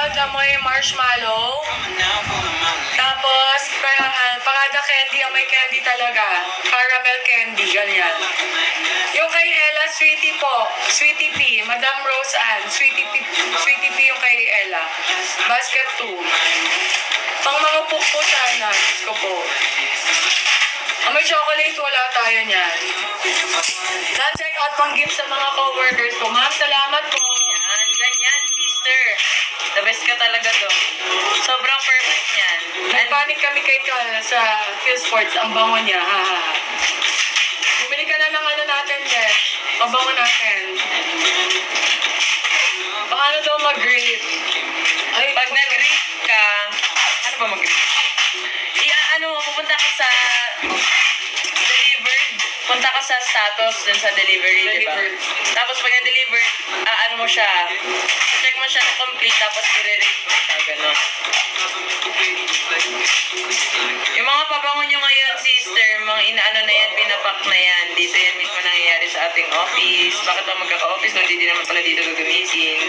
out, amoy marshmallow. Tapos, parada candy, amoy candy talaga. Caramel candy, ganyan. Yung kay Ella, Sweetie po. Sweetie P. Madam Rose Ann. Sweetie P yung kay Ella. Basket 2. Pang mga pukpo sana. Diyos ko po. Amoy chocolate, wala tayo niyan. Na-check out pang gift sa mga co-workers ko. Ma'am, salamat po. Yan, ganyan, sister. The best ka talaga doon. Sobrang perfect niyan. Nagpanik kami kay Cal sa Phil Sports. Ang bango niya. Ha. Bumili ka na ng ano natin, Jeff. Pabango natin. Paano daw mag-grade? Ay, Pag nag-rate ka, ano ba mag-rate? Pupunta ka sa delivered. Punta ka sa status dun sa delivery, di ba? Delivered. Tapos pag na-deliver, ano mo siya, check mo siya na complete, tapos i-rate mo siya, gano'n. Yung mga pabango nyo ngayon, sister, mga inaano na yan, pinapak na yan. Dito yan mismo nangyayari sa ating office. Bakit ako magkaka-office kung hindi naman pala dito gagamitin?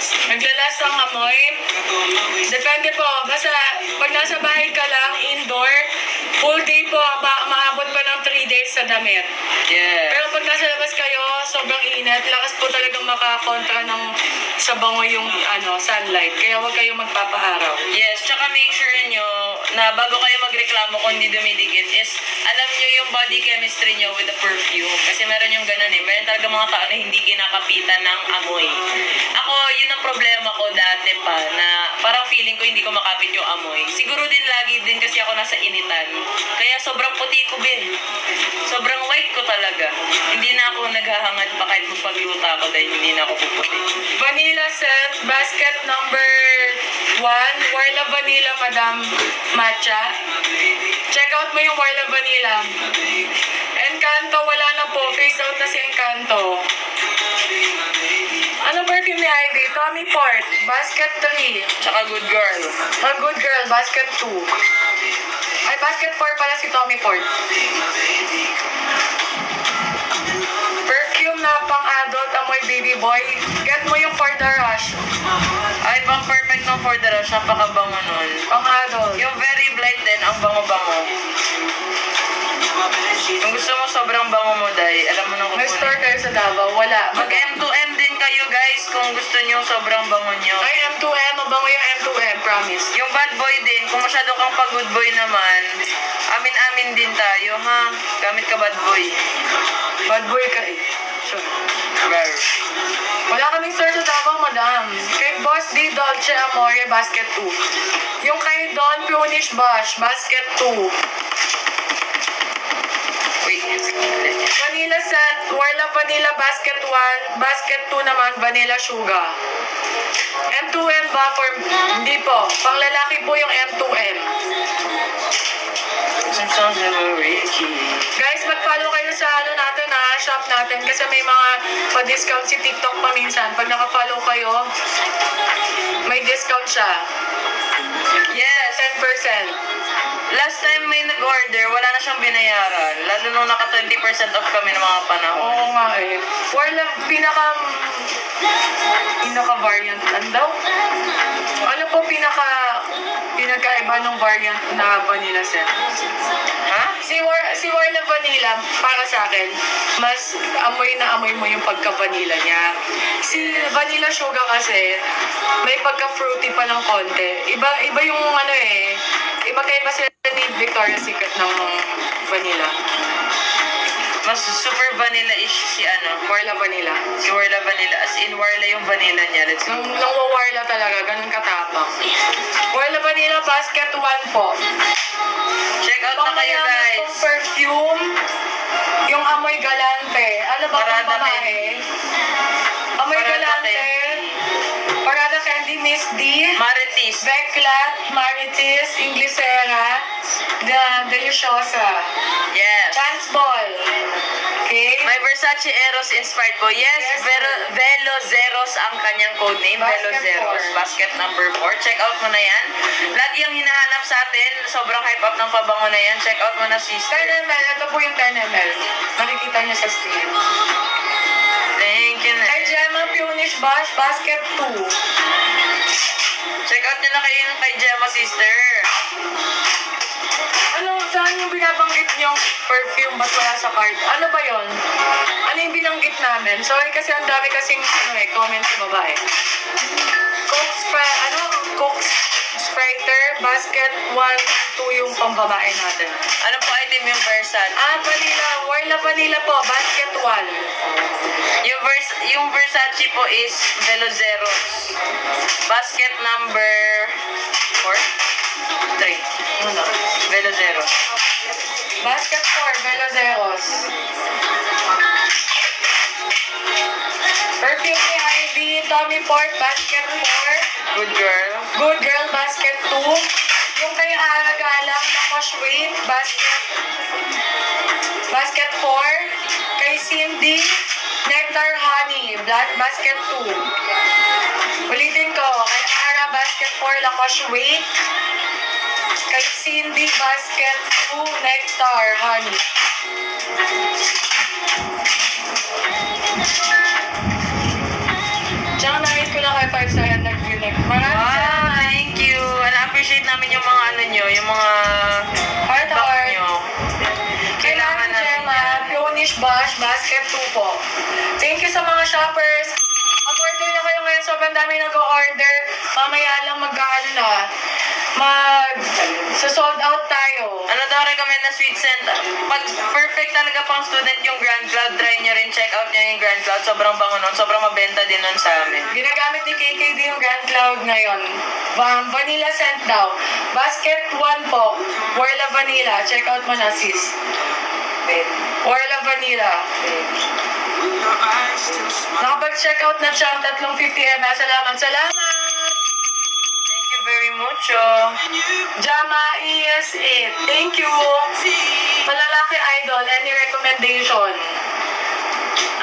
naglalas ang amoy. Depende po. Basta pag nasa bahay ka lang, indoor, full day po, maabot pa ng 3 days sa damit. Yes. Pero pag nasa labas kayo, sobrang init, lakas po talagang makakontra ng sa bango yung sunlight. Kaya huwag kayong magpapaaraw. Yes, tsaka make sure nyo na bago kayo magreklamo kung hindi dumidikit is alam nyo yung body chemistry nyo with the perfume. Kasi meron yung ganun eh. Meron talaga mga tao na hindi kinakapitan ng amoy. Ako, yun ang problema ko dati pa na parang feeling ko hindi ko makapit yung amoy. Siguro din lagi din kasi ako nasa initan. Kaya sobrang puti ko bin. Sobrang white ko talaga. Hindi na ako naghahangad pa kahit magpagluta ako dahil hindi na ako puputi. Vanilla scent, basket number 1, Warla Vanilla, Madam Matcha. Check out mo yung Warla Vanilla. Encanto, wala na po. Face out na si Encanto. Ano perfume ni Ivy? Tommy Ford, basket 3. Tsaka good girl. A good girl, basket 2. Ay, basket 4 pala si Tommy Ford. Perfume na pang-adult, amoy baby boy. Get mo yung For the Rush. Ay, pang perfect ng For the Rush. Napakabango nun. Pang-adult. Yung very blight din, ang bango-bango. Kung gusto mo sobrang bango mo, Day, alam mo nang May store kayo sa Davao? Wala. Mag M2M din kayo, guys, kung gusto nyo sobrang bango nyo. Ay, M2M. Mabango yung M2M, promise. Yung bad boy din, kung masyado kang pag-good boy naman, amin-amin din tayo, ha? Gamit ka bad boy. Bad boy ka eh. Sure. Well, Wala kaming store sa Davao, madam. Kay Boss D. Dolce Amore, basket 2. Yung kay Don Punish Bosch, basket 2. wait. Vanilla scent, Warla Vanilla basket 1, basket 2 naman, Vanilla Sugar. M2M ba for, hindi po, pang lalaki po yung M2M. Sounds very Guys, mag-follow kayo sa natin shop natin kasi may mga pa-discount si TikTok paminsan. Pag naka-follow kayo, may discount siya. Yes. 10%. Last time may nag-order, wala na siyang binayaran. Lalo nung naka 20% off kami ng mga panahon. Oo nga eh. Warla, pinaka-variant, ano daw? Ano po pinagkaiba ng variant na vanilla scent? Ha? Si Warla Vanilla, para sa akin, mas amoy na amoy mo yung pagka-vanilla niya. Si Vanilla Sugar kasi, may pagka-fruity pa ng konti. Iba yung magkaiba sila ni Victoria's Secret ng vanilla. Mas super vanilla-ish si Warla Vanilla. si Warla Vanilla. As in, Warla yung vanilla niya. Let's go. Nung Warla talaga, ganun katapang. Warla Vanilla Basket 1 po. Check out na kayo, Pangalaman guys. kong perfume, yung amoy galante. Ano ba Parada ang babae? Candy. Amoy Parada galante. Parada Candy, Miss D. Maritis. Beclat, Maritis, Inglesera, Deliciosa. Yes. Chance Ball. Okay? May Versace Eros inspired po. Yes, Yes, Velo Zeros ang kanyang code name. Velo Basket Zeros. 4. Basket number 4. Check out mo na yan. Lagi yung hinahanap sa atin. Sobrang hype up ng pabango na yan. Check out mo na, sister. 10 ml. Ito po yung 10 ml. Nakikita niyo sa screen. Thank you na. Kay Gemma Punish Bash, Basket 2. Check out nyo na kayo yung kay Gemma Sister. Ano, saan yung binabanggit niyong perfume ba't wala sa card? Ano ba yon? Ano yung binanggit namin? Sorry kasi ang dami kasing comment sa baba eh. Coke Spriter, Basket 1, 2 yung pambabae natin. Ano po item yung Versace? Vanilla. Warla Vanilla po, Basket 1. Yung Versace po is Velozeros. Basket number 4? 3. Ano? Velozeros. Basket 4, Velozeros. Perfume ni Ivy, Tommy Ford, Basket 4. Good girl. Good Girl, Basket 2. Yung kay Ara Galang, Lacoste Wait, Basket 4. Kay Cindy, Nectar Honey, Basket 2. Ulitin ko, kay Ara, Basket 4, Lacoste Wait. Kay Cindy, Basket 2, Nectar Honey. Tsaka na-rate ko na kay 5 star and nag-connect. Maraming Wow, salamat. thank you. Na-appreciate namin yung mga ano nyo, yung mga Heart feedback heart. nyo. Kailangan namin Gemma, yan. Punish Bash, Basket 2 po. Thank you sa mga shoppers. Mag-order na kayo ngayon. Sobrang dami nag-order. Mamaya lang sold out tayo. Ano daw recommend na sweet scent? Pag perfect talaga pang student yung Grand Cloud, try nyo rin, check out nyo yung Grand Cloud. Sobrang bango nun, sobrang mabenta din nun sa amin. Ginagamit ni KKD yung Grand Cloud ngayon. Vanilla scent daw. Basket 1 po. Warla Vanilla. Check out mo na, sis. Warla Vanilla. Nakapag-check out na siya ang 350 ml. Salamat. Thank you very much. Jama is it. Thank you. Malalaki idol. Any recommendation?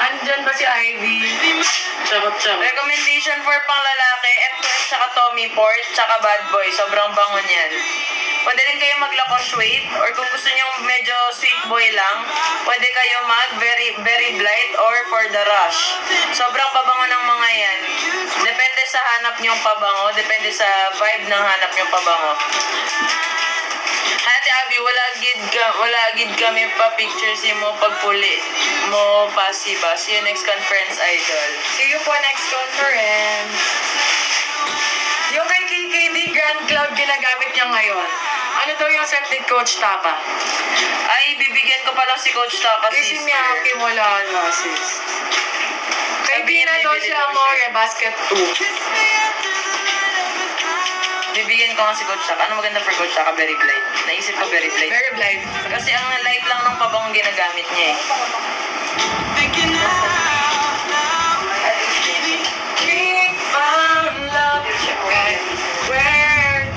Andyan ba si Ivy? Charot. Recommendation for pang lalaki, M2S tsaka Tommy Ford tsaka Bad Boy. Sobrang bango niyan. Pwede rin kayo mag-Lacoste Wait or kung gusto nyo medyo sweet boy lang, pwede kayo very blight or for the rush. Sobrang babango ng mga yan. Depende sa hanap nyong pabango, depende sa vibe ng hanap nyong pabango. Ate Abby, wala gid kami pa pictures mo pagpuli mo pasiba. See you next conference, idol. See you po next conference. Yung kay KKD Grand Cloud ginagamit niya ngayon. Ano daw yung set ni Coach Taka? Ay, bibigyan ko pa lang si Coach Taka, Si sister. Miyaki wala na, sis. Kay Sabihin, Dina daw bibili si daw Amore, siya. Basket 2. Bibigyan ko nga si Coach Taka. Ano maganda for Coach Taka? Very blight. Naisip ko very blight. Very blind. Kasi ang light lang ng pabangong ginagamit niya eh. We found love right where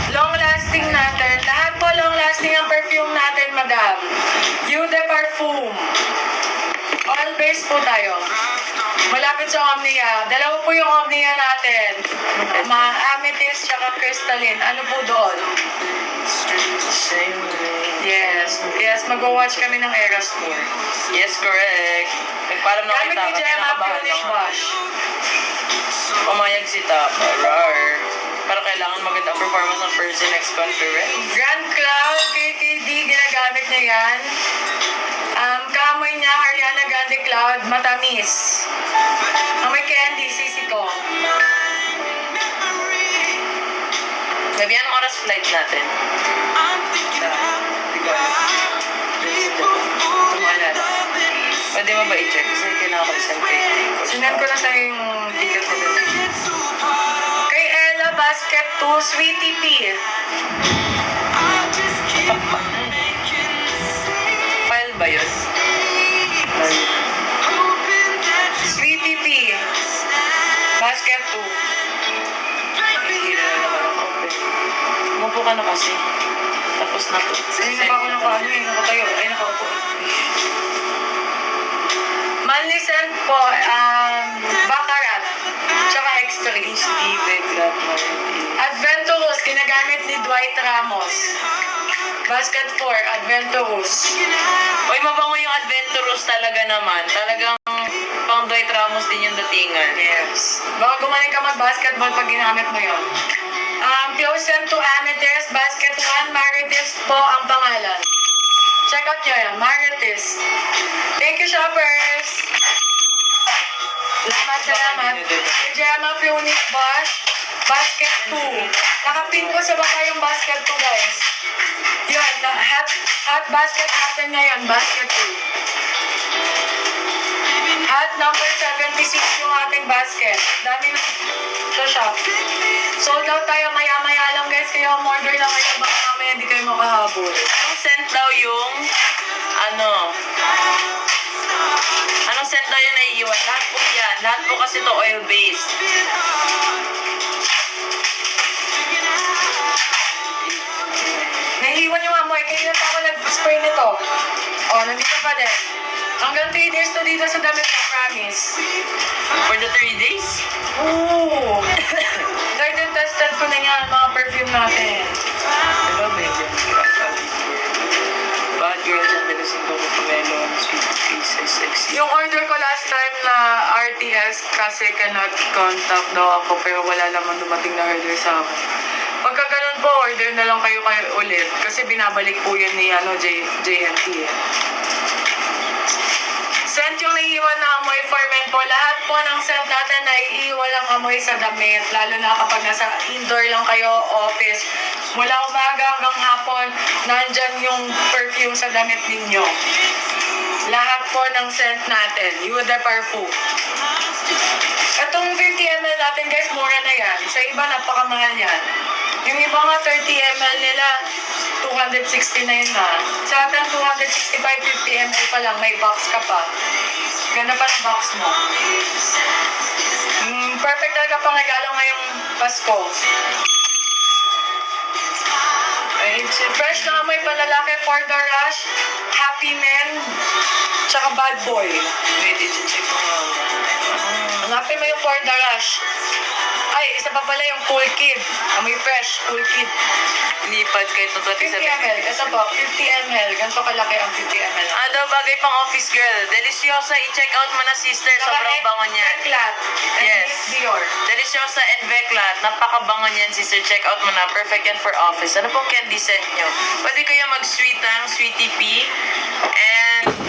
long-lasting natin. Lahat po long-lasting ang perfume natin, madam. Eau de Parfum. All base po tayo. Malapit sa Omnia. Dalawa po yung Omnia natin. Amethyst tsaka crystalline. Ano po doon? Yes, mag-watch kami ng Eras Tour. Yes, correct. Nagpaalam na Gamit kita. ni Gemma, Punish Bash. Pumayag si Tapa. Rar. Pero kailangan maganda ang performance ng person next conference. Grand Cloud, KKD, ginagamit niya yan. Kamoy niya, Ariana Grande Cloud, matamis. Ang may candy, sisi ko. Gabi, anong oras flight natin? Pwede mo ba i-check? Kasi kailangan ko isang kay Coach Sinan ko na sa yung ticket ko doon. Kay Ella, Basket 2, Sweetie P. File ba yun? Sweetie P. Basket 2. Hihila na naman ako. Umupo ka na kasi. Tapos na to. Ay, nakako na paano eh. Nakatayo. Ay, nakaupo. Manly scent po, Baccarat. Tsaka X3. Adventurous, ginagamit ni Dwight Ramos. Basket 4, Adventurous. Uy, mabango yung Adventurous talaga naman. Talagang pang Dwight Ramos din yung datingan. Yes. Baka gumaling ka mag-basketball pag ginamit mo yun. Close sent to Amethyst, Basket 1, Marites po ang pangalan. Check out nyo yan, Marites. Thank you, shoppers! Salamat. Gemma Punic Bosch, Basket 2. Nakapin ko sa baba yung Basket 2, guys. Yun, hot basket natin ngayon, Basket 2. At number 76 yung ating basket. Dami na sa shop. Sold out tayo maya-maya lang, guys. Kaya umorder na kayo. Baka mamaya hindi kayo makahabol. Anong scent daw yung, anong scent daw yung naiiwan? Lahat po yan. Lahat po kasi to oil-based. Naiiwan yung amoy. Kaya na ako nag-spray nito. Oh, nandito pa din. Hanggang 3 days to dito sa damit ko, promise. For the 3 days? Ooh! Garden tested ko na yan, mga perfume natin. Diba, medyo bad girl dyan, dalasin ko ko melon, sweet pieces, sexy. Yung order ko last time na RTS kasi cannot contact daw ako pero wala naman dumating na order sa akin. Pagka ganun po, order na lang kayo ulit kasi binabalik po yan ni JNT eh. Scent yung naiiwan na amoy for men po. Lahat po ng scent natin naiiwan ang amoy sa damit. Lalo na kapag nasa indoor lang kayo, office. Mula umaga hanggang hapon, nandyan yung perfume sa damit ninyo. Lahat po ng scent natin. Eau de parfum. Itong 50 ml natin guys, mura na yan. Sa iba, napakamahal yan. Yung iba nga 30 ml nila, 269 na. Sa atin, 265, 50 ml pa lang. May box ka pa. Ganda pa ng box mo. Perfect talaga pang regalo ngayong Pasko. Fresh na amoy panlalaki for the rush, happy men, tsaka bad boy. Wait, i-check mo nga. Hanapin mo yung for the rush. Ay, isa pa pala yung cool kid. Amoy fresh, cool kid. Lipad kahit ng 50 27. ml. Ito po, 50 ml. Ganito kalaki ang 50 ml. Daw bagay pang office girl. Deliciosa, i-check out mo na sister. Sobrang bango niyan. Eklat. And Yes. Miss Dior. Deliciosa and Veclat. Napakabango niyan sister. Check out mo na. Perfect yan for office. Ano pong candy scent nyo? Pwede kayo mag-sweetang, sweetie pea. And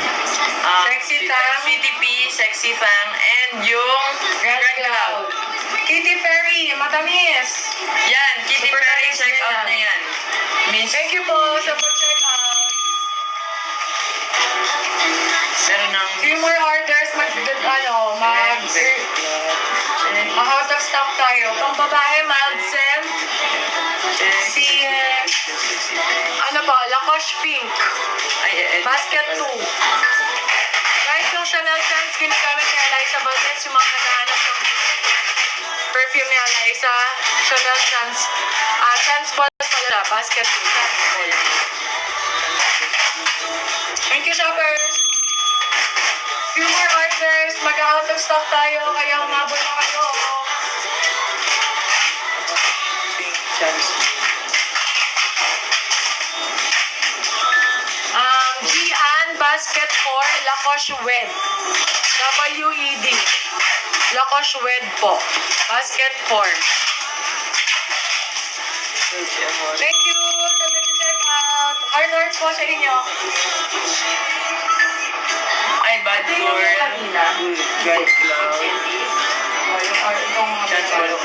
Sexy tang. Sweetie pea, sexy tang. And yung Grand Cloud. Kitty Perry, matamis. Yan, Kitty Super Perry. nice Check din out yan. na yan. Miss, Thank you po sa pag-check out. meron ng Few more orders, out of stock tayo. Pang babae, mild scent. Si, Lacoste Pink. Basket 2. Guys, yung Chanel scents, ginagamit ni Eliza Valdez, yung mga naghahanap ng perfume ni Eliza. Chanel scents. Scents ball pala, basket 2. Scents ball. Thank you, shoppers. Few more orders, mag-out of stock tayo, kaya umabot na kayo. Gian Basket 4, Lacoste Wed. W-E-D. Lacoste Wed po. Basket 4. Thank you sa nag-check out. Hard words po sa inyo. Ay, bad Ito yung girl. kanina. Grand Cloud. Itong Chance ball.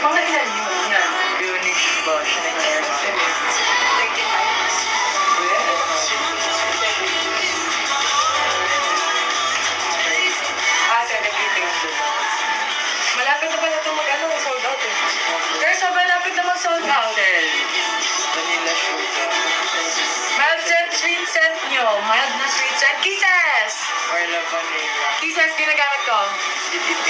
mga ilan yun? Yan. Punish ba? Siya na yung Malapit na pala itong sold out eh. Pero sa malapit na mag-sold out. Shell. Vanilla sugar. Mild scent, sweet scent nyo. Mild na sweet scent. Kisses! Orla vanilla. Kisses, ginagamit ko. CTP.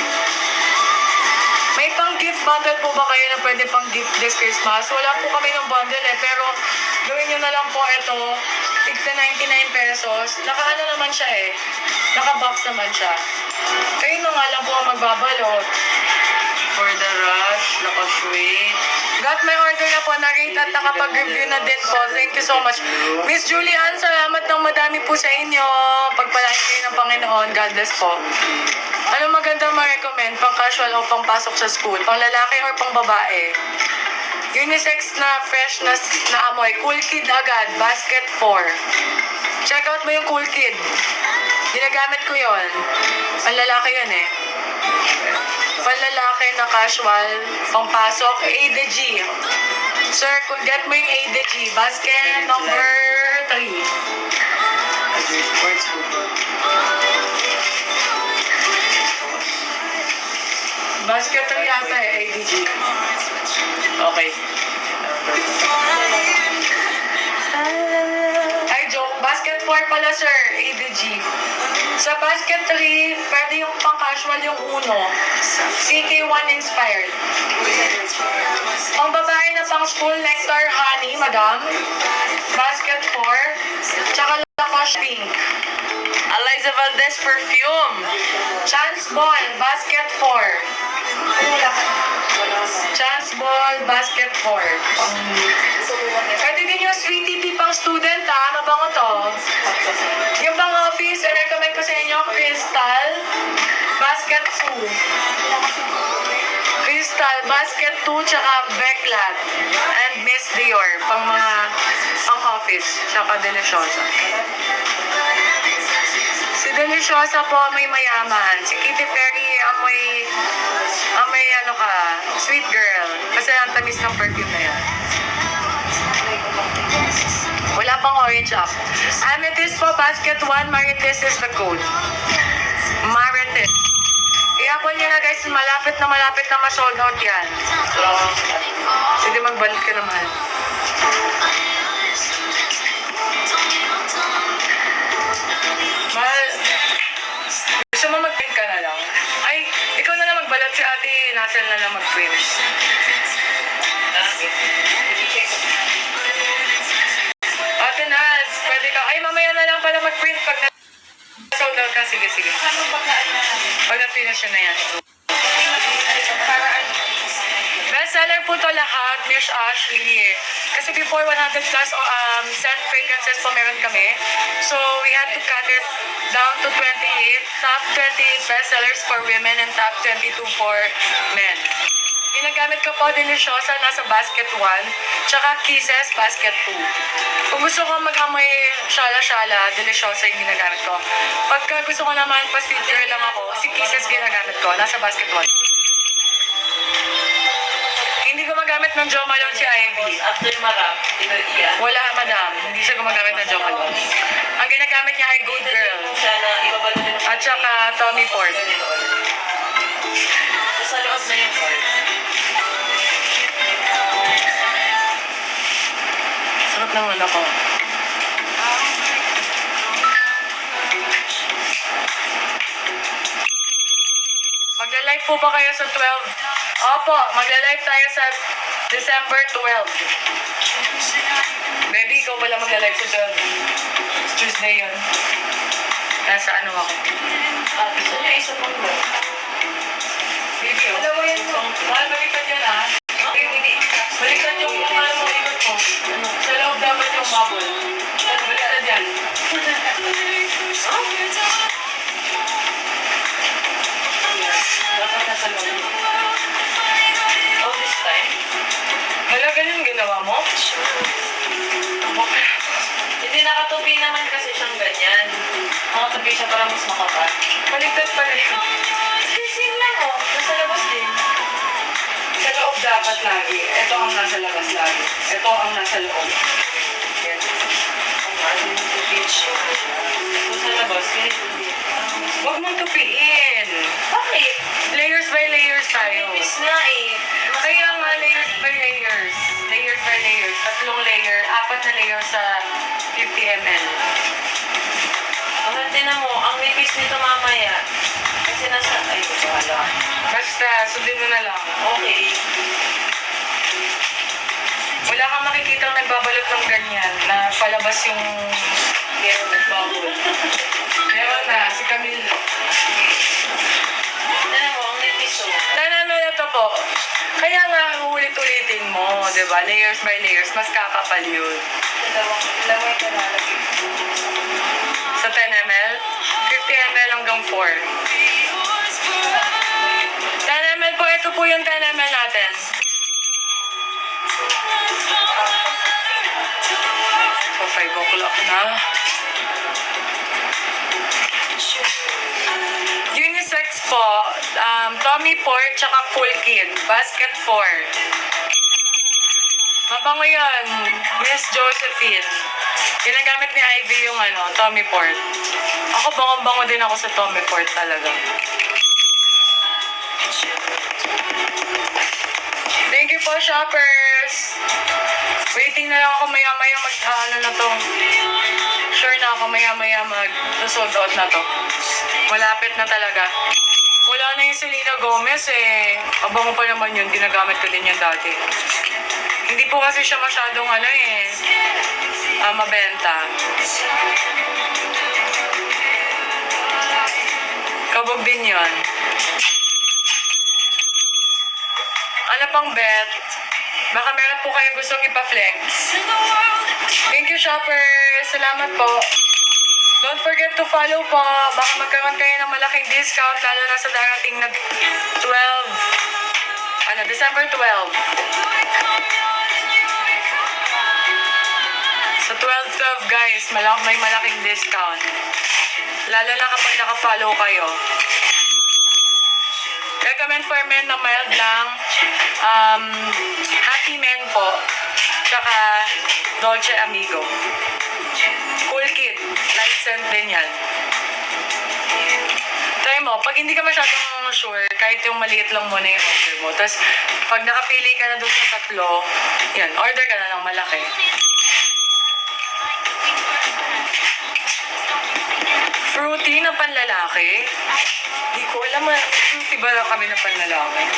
May pang gift bundle po ba kayo na pwede pang gift this Christmas? Wala po kami ng bundle eh, pero gawin nyo na lang po ito. Tigta 99 pesos. Naka-ano naman siya eh. Naka-box naman siya. Kayo na nga lang po ang magbabalot. For the rush, nakasweet. Got my order na po, na-rate at nakapag-review na din po. Thank you so much. Miss Julian, salamat ng madami po sa inyo. Pagpalain kayo ng Panginoon. God bless po. Ano magandang ma-recommend? Pang casual o pang pasok sa school? Pang lalaki or pang babae? Unisex na fresh na amoy. Cool Kid agad. Basket 4. Check out mo yung Cool Kid. Ginagamit ko yon. Ang lalaki yun eh. Panlalaki na casual, pangpasok, A to G. Sir, get mo yung A to G. Basket number 3. Basket 3 yata eh, A to G. Okay. Ay, joke. Basket 4 pala, sir. A to G. Sa basket 3, pwede yung pang-casual yung uno. CK1 inspired. Pang babae na pang school, Nectar Honey, madam. Basket 4. Tsaka Lacoste Pink. Eliza Valdez perfume. Chance Ball, basket 4. Chance Ball, basket 4. Pwede din yung Sweetie Pea pang student ha. Mabango to. Yung pang office, i-recommend ko sa inyo, Crystal, basket 2. Crystal, basket 2, tsaka Veclat. And Miss Dior, pang mga pang office, tsaka Deliciosa. Si Deliciosa po may mayaman. Si Katy Perry amoy ano ka, sweet girl. Kasi ang tamis ng perfume na yan. Wala pang orange up. Amethyst po, basket 1, Marites is the code. Marites. I-upon nyo na guys, malapit na ma-sold out yan. Sige, magbalik ka naman. Mahal. Gusto mo mag-print ka na lang? Ay, ikaw na lang magbalat, si ate Nasel na lang mag-print. Ate Nas, pwede ka. Ay, mamaya na lang pala mag-print pag na-sold out ka. Sige. Pag na-finish yun na yan. Bestseller po to lahat, Miss Ashley. Kasi before 100 plus scent fragrances po meron kami. So we had to cut it down to 28. Top 28 bestsellers for women and top 22 for men. Ginagamit ko po Deliciosa, nasa basket 1. Tsaka Kisses, basket 2. Kung gusto ko mag-amoy shala-shala, Deliciosa yung ginagamit ko. Pagka gusto ko naman pa-sweet girl lang ako, si Kisses ginagamit ko, nasa basket 1. Hindi gumagamit ng Jo Malone si Ivy. After marap, iyan. Wala, madam. Hindi siya gumagamit ng Jo Malone. Ang ginagamit niya ay Good Girl. Siya na ibabalo din. At saka Tommy Ford. Sa loob na yung card. Sarap naman ako. Magla-live po ba kayo sa 12? Opo, magla-live tayo sa December 12. Baby, ikaw pala magla-live sa 12. Tuesday yun. Nasa ano ako. Gusto niya isa pang mo. Baby, alam mo yun mo. Mahal, balikan yan ha. Balikan yung mahal mo ikot mo. Sa loob dapat yung bubble. Balikan yan. Dapat nasa loob. All this time. Hala, ganyan ginawa mo? Okay. Hindi nakatupi naman kasi siyang ganyan. Nakatupi siya para mas makapal. Baliktad pala yun. Same lang oh. Nasa labas din. Sa loob dapat lagi. Ito ang nasa labas lagi. Ito ang nasa loob. Yan. Kung sa labas, ganito din. Huwag mong tupiin. Bakit? Layers by layers tayo. Miss nga eh. Kaya nga layers by layers. Layers by layers. 3 layer. 4 na layer sa 50 ml. Bakit tinan mo, ang nipis nito mamaya. Kasi nasa, ay, wala. Basta, sundin mo na lang. Okay. Wala kang makikitang nagbabalot ng ganyan na palabas yung bubble. Meron na, si Camille. Tinan mo, ang nipis oh. Nanano na to po. Kaya nga, ulit-ulitin mo, di ba? Layers by layers, mas kakapal yun. Dalawa yung nalalagay. Sa 10 ml, 50 ml hanggang 4. 10 ml po, ito po yung 10 ml natin. So, 5 o'clock na. Unisex po, Tommy Port, tsaka Cool Kid, basket 4. Mabango yan, Miss Josephine. Ginagamit ni Ivy yung Tommy Port. Ako bango-bango din ako sa Tommy Port talaga. Thank you po, shoppers! Waiting na lang ako maya-maya na to. Sure na ako maya-maya mag-sold out na to. Malapit na talaga. Wala na yung Selena Gomez eh. Abango pa naman yun, ginagamit ko din yan dati. Hindi po kasi siya masyadong mabenta. Kabog din yun. Ano pang bet? Baka meron po kayong gustong ipa-flex. Thank you, shoppers. Salamat po. Don't forget to follow po. Baka magkaroon kayo ng malaking discount lalo na sa darating na December 12. Sa 12-12 guys, may malaking discount. Lalo na kapag naka-follow kayo. Recommend for men na mild lang. Happy Men po. Tsaka Dolce Amigo. Cool Kid. Light scent din yan. Try mo. Pag hindi ka masyadong sure, kahit yung maliit lang muna yung order mo. Tapos, pag nakapili ka na dun sa 3, yan, order ka na ng malaki. Fruity na panlalaki? Hindi ko alam. Fruity ba kami na panlalaki?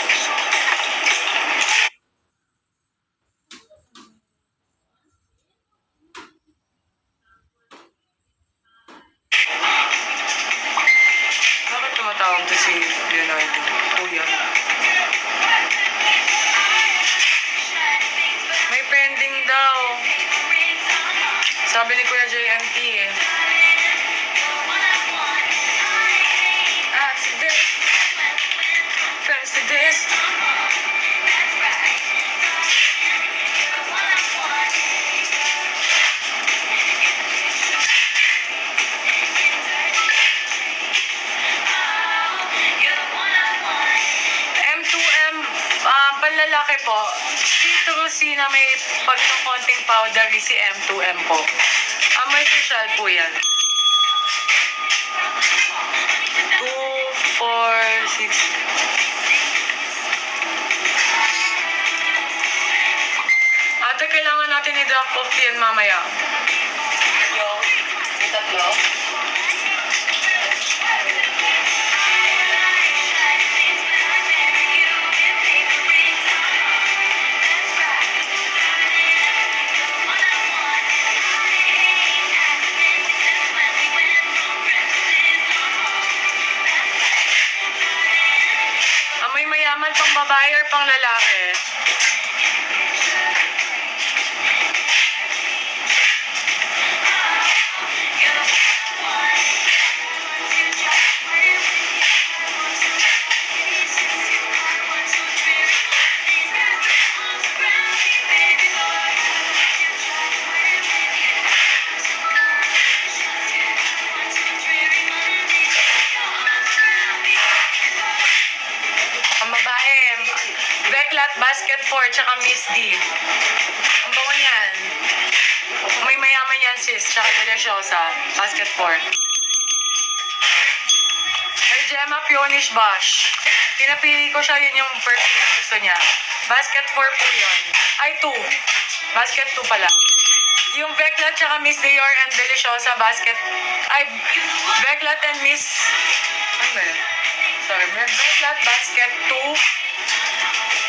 Bakit tumatawag to si Leonardo? Kuya. May pending daw. Sabi ni Kuya JMT eh. Accident. Friends to this. M2M, panlalaki po. C2C na may pagkakonting powdery si M2M po. May social po yan. 2, 4, 6. Ate, kailangan natin i-drop off yan mamaya. Yung 3. May mayaman pang babae or pang lalaki? Ang babae, Veclat, Basket 4, tsaka Miss D. Ang bango niyan. May mayaman yan sis, tsaka deliciosa, Basket 4. Ay, Gemma Pionish Bush. Pinapili ko siya, yun yung perfume na gusto niya. Basket 4 po yun. Ay, 2. Basket 2 pala. Yung Veclat tsaka Miss Dior and Deliciosa Basket... Ay, Veclat and Miss... Ano ba yun? Sorry, Veclat Basket 2,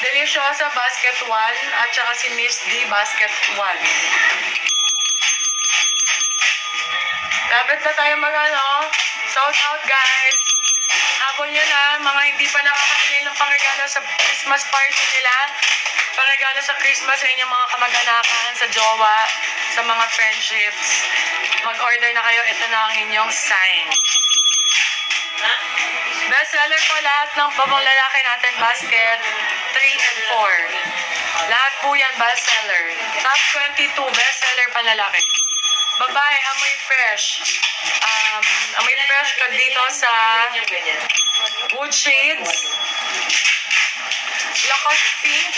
Deliciosa Basket 1, at saka si Miss D Basket 1. Dapat na tayo shout out guys. Have Habol yun mga hindi pa nakakabili ng pangregalo sa Christmas party nila. Pangregalo sa Christmas sa inyong mga kamag-anakan, sa jowa, sa mga friendships. Mag-order na kayo. Ito na ang inyong sign. Bestseller po lahat ng babang lalaki natin, basket 3 and 4. Lahat po yan bestseller. Top 22, bestseller panlalaki. Babae, amoy fresh. Amoy fresh ka dito sa Wood Shades. Lacoste Pink.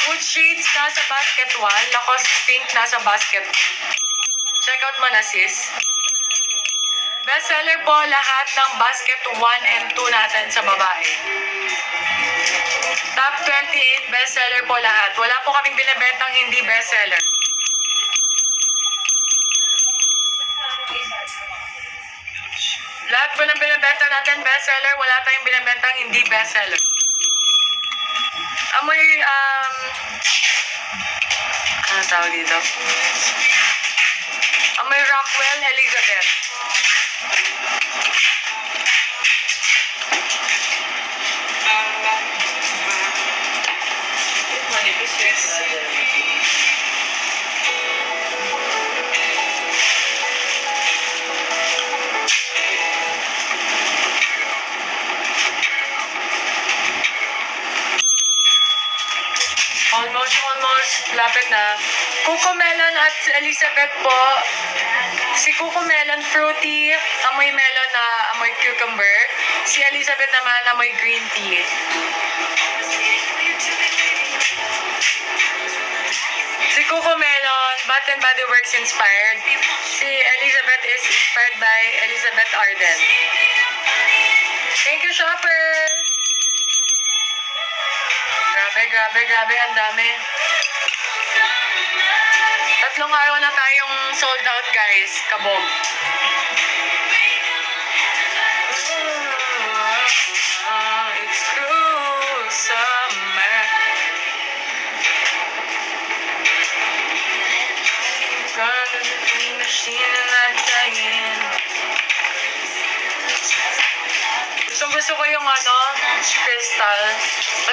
Wood Shades nasa basket 1. Lacoste Pink nasa basket 2. Check out mo na sis. Bestseller po lahat ng basket 1 and 2 natin sa babae. Top 28 bestseller po lahat. Wala po kaming binibentang hindi bestseller. Lahat po ng binibenta natin bestseller. Wala tayong binibentang hindi bestseller. Amoy, ano tawag dito? Amoy Rockwell Elizabeth. Manipis yes. Almost, lapit na. Coco Melon at Elizabeth po. Si Coco Melon, fruity, amoy melon na amoy cucumber. Si Elizabeth naman, amoy green tea. Si Coco Melon, Bath and Body Works inspired. Si Elizabeth is inspired by Elizabeth Arden. Thank you, shoppers! Grabe, ang dami. 3 araw na tayong sold out, guys. Kabog. It's cruel summer. Machine not dying. Gusto ko yung crystal.